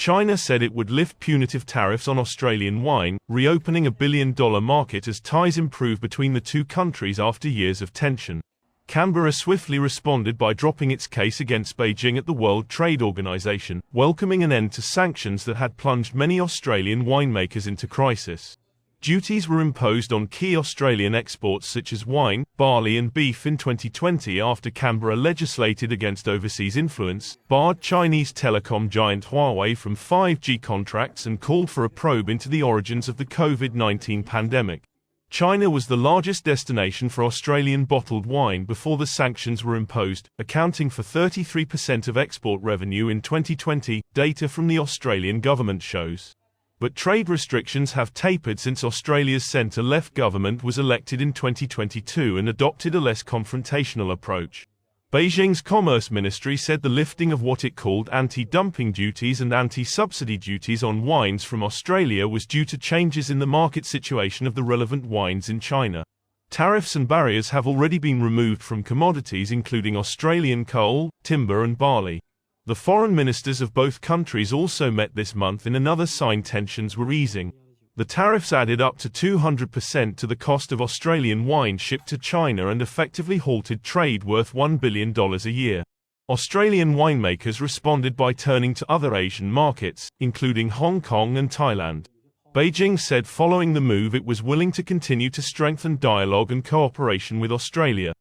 China said it would lift punitive tariffs on Australian wine, reopening a billion-dollar market as ties improve between the two countries after years of tension. Canberra swiftly responded by dropping its case against Beijing at the World Trade Organization, welcoming an end to sanctions that had plunged many Australian winemakers into crisis. Duties were imposed on key Australian exports such as wine, barley and beef in 2020 after Canberra legislated against overseas influence, barred Chinese telecom giant Huawei from 5G contracts and called for a probe into the origins of the COVID-19 pandemic. China was the largest destination for Australian bottled wine before the sanctions were imposed, accounting for 33% of export revenue in 2020, data from the Australian government shows. But trade restrictions have tapered since Australia's centre-left government was elected in 2022 and adopted a less confrontational approach. Beijing's Commerce Ministry said the lifting of what it called anti-dumping duties and anti-subsidy duties on wines from Australia was due to changes in the market situation of the relevant wines in China. Tariffs and barriers have already been removed from commodities including Australian coal, timber and barley. The foreign ministers of both countries also met this month in another sign tensions were easing. The tariffs added up to 200% to the cost of Australian wine shipped to China and effectively halted trade worth $1 billion a year. Australian winemakers responded by turning to other Asian markets, including Hong Kong and Thailand. Beijing said following the move it was willing to continue to strengthen dialogue and cooperation with Australia.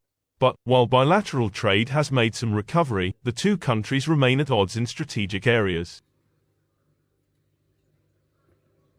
But, while bilateral trade has made some recovery, the two countries remain at odds in strategic areas.